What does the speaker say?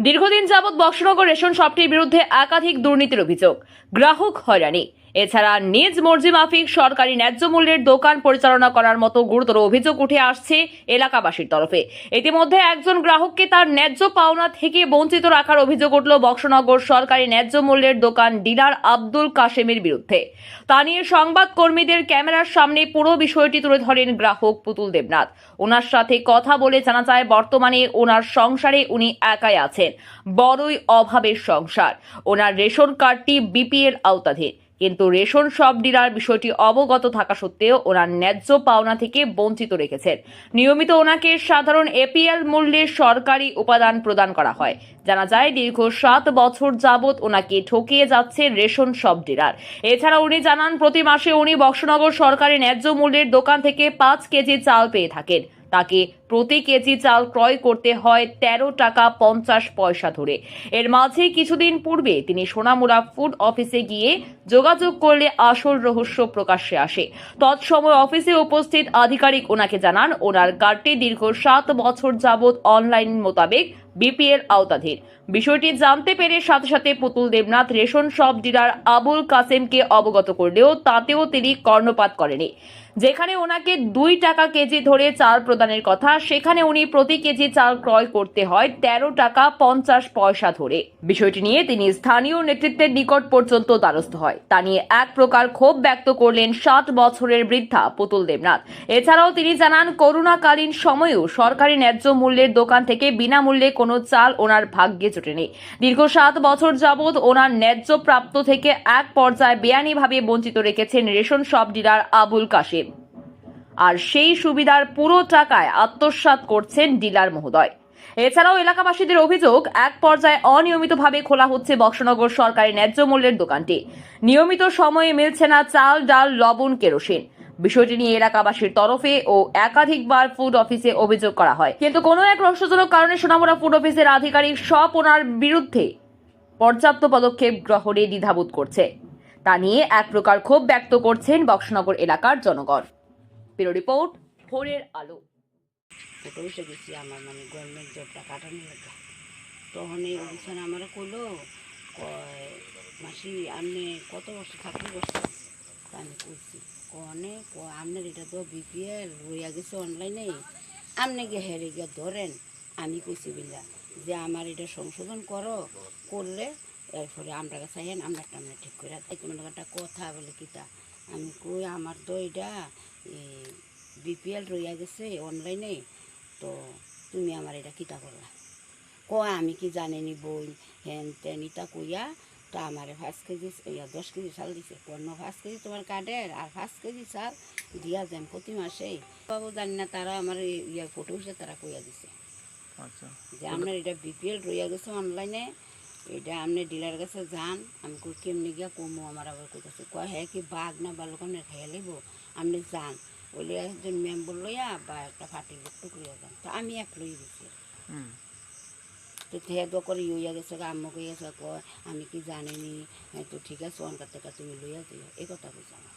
দীর্ঘদিন যাবৎ বক্সনগর রেশন শপটির বিরুদ্ধে একাধিক দুর্নীতির অভিযোগ, গ্রাহক হয়রানি, এছাড়া নিজ মর্জি মাফিক সরকারি ন্যায্য মূল্যের দোকান পরিচালনা করার মতো গুরুতর অভিযোগ উঠে আসছে এলাকাবাসীর তরফে। ইতিমধ্যে একজন গ্রাহককে তার ন্যায্য পাওনা থেকে বঞ্চিত রাখার অভিযোগ উঠল বক্সনগর সরকারি ন্যায্য মূল্যের দোকান ডিলার আব্দুল কাশেমের বিরুদ্ধে। তা নিয়ে সংবাদ কর্মীদের ক্যামেরার সামনে পুরো বিষয়টি তুলে ধরেন গ্রাহক পুতুল দেবনাথ। ওনার সাথে কথা বলে জানা যায় বর্তমানে ওনার সংসারে উনি একাই আছেন, বড়ই অভাবের সংসার। ওনার রেশন কার্ডটি বিপিএল আওতাধীন, কিন্তু রেশন শপ ডিলার বিষয়টি অবগত থাকা সত্ত্বেও ওনার ন্যায্য পাওনা থেকে বঞ্চিত রেখেছেন। নিয়মিত ওনাকে সাধারণ এপিএল মূল্যে সরকারি উপাদান প্রদান করা হয়। জানা যায় দীর্ঘ 7 বছর যাবৎ ওনাকে ঠকিয়ে যাচ্ছে রেশন শপ ডিলার। এছাড়া উনি জানান প্রতি মাসে উনি বক্সনগর সরকারি ন্যায্য মূল্যের দোকান থেকে 5 কেজি চাল পেয়ে থাকেন। তাকে প্রতি কেজি চাল ক্রয় করতে হয় 13 টাকা 50 পয়সা ধরে। এর মাঝে কিছুদিন পূর্বে তিনি সোনামুড়া ফুড অফিসে গিয়ে যোগাযোগ করলে আসল রহস্য প্রকাশ্যে আসে। তৎসময় অফিসে উপস্থিত আধিকারিক ওনাকে জানান ওনার কার্ডটি দীর্ঘ 7 বছর যাবৎ অনলাইন মোতাবেক বিপিএল আওতাধীন। বিষয়টি জানতে পেরে সাথে সাথে Putul Debnath ration shop dealer Abul কাসেমকে অবগত করলেও তাতেও তিনি কর্ণপাত করেনি। যেখানে ওনাকে 2 টাকা কেজি ধরে চাল প্রদানের কথা, সেখানে উনি প্রতি কেজি চাল ক্রয় করতে হয় 13 টাকা 50 পয়সা ধরে। বিষয়টি নিয়ে তিনি স্থানীয় নেতৃত্বের নিকট পর্যন্ত দ্বারস্থ হয়। তা নিয়ে এক প্রকার ক্ষোভ ব্যক্ত করলেন 60 বছরের বৃদ্ধা পুতুল দেবনাথ। এছাড়াও তিনি জানান করোনাকালীন সময়েও সরকারি ন্যায্য মূল্যের দোকান থেকে বিনামূল্যে কোনো চাল ওনার ভাগ্যে জোটেনি। দীর্ঘ 7 বছর যাবৎ ওনার ন্যায্য প্রাপ্ত থেকে এক পর্যায়ে বেআইনিভাবে বঞ্চিত রেখেছেন ration shop dealer Abul Kashem. আর সেই সুবিধার পুরো টাকায় আত্মসাৎ করছেন ডিলার মহোদয়। এছাড়াও এলাকাবাসীদের অভিযোগ এক পর্যায়ে অনিয়মিতভাবে খোলা হচ্ছে বক্সনগর সরকারি ন্যায্য মূল্যের দোকানটি। নিয়মিত সময়ে মিলছে না চাল, ডাল, লবণ, কেরোসিন। বিষয়টি নিয়ে এলাকাবাসীর তরফে ও একাধিকবার ফুড অফিসে অভিযোগ করা হয়, কিন্তু কোনো এক রহস্যজনক কারণে সোনামুড়া ফুড অফিসের আধিকারিক সব ওনার বিরুদ্ধে পর্যাপ্ত পদক্ষেপ গ্রহণে দ্বিধাবোধ করছে। তা নিয়ে এক প্রকার ক্ষোভ ব্যক্ত করছেন বক্সনগর এলাকার জনগণ। ব্যুরো রিপোর্ট, ভোরের আলো। ফটো এসে গেছি আমার মানে গভর্নমেন্ট জবটা কাটানো লাগে। তখন এই অফিসার আমার কইলো কয় মাসি আপনি কত বছর থাকলে বসতে, তা আমি কইছি কনে আপনার এটা তো বিপিএল রইয়া গেছে অনলাইনে, আপনি গিয়ে হেরে গিয়ে ধরেন। আমি কইছি বিলা যে আমার এটা সংশোধন করলে এরপরে আমরা কাছে আইন আমরা ঠিক করে তাই তোমার একটা কথা বলে কিতা। আমি কই আমার তো এটা বিপিএল রইয়া গেছে অনলাইনে, তো তুমি আমার এটা কিতা করলা। আমি কি জানিনি বই হ্যান তেন ইটা কইয়া তা আমার 5 কেজি 10 কেজি চাল দিছে। 5 কেজি তোমার কার্ডের আর 5 কেজি চাল দিয়া যান প্রতি মাসেই। বাবু জানি না, তারা আমার ফটো হিসেবে তারা কইয়া দিছে যে আপনার এটা বিপিএল রইয়া গেছে অনলাইনে, এটা আপনি ডিলার কাছে যান। আমি কই কেমনি গিয়া কমো, আমার আবার কইতেছে কয় হ্যাঁ কি বাঘ না বালক আপনি খেয়ে লিব, আপনি যান বলে একজন মেম্বর লইয়া বা একটা ফাটির টুকরিয়া যান। তো আমি এক লই গেছি, তো হেদ করে ইয়া গেছে আম্মু কইয়াছে কয় আমি কি জানিনি, তো ঠিক আছে অনকার থেকে তুমি লইয়া দিও, এই কথা কইছে আমার।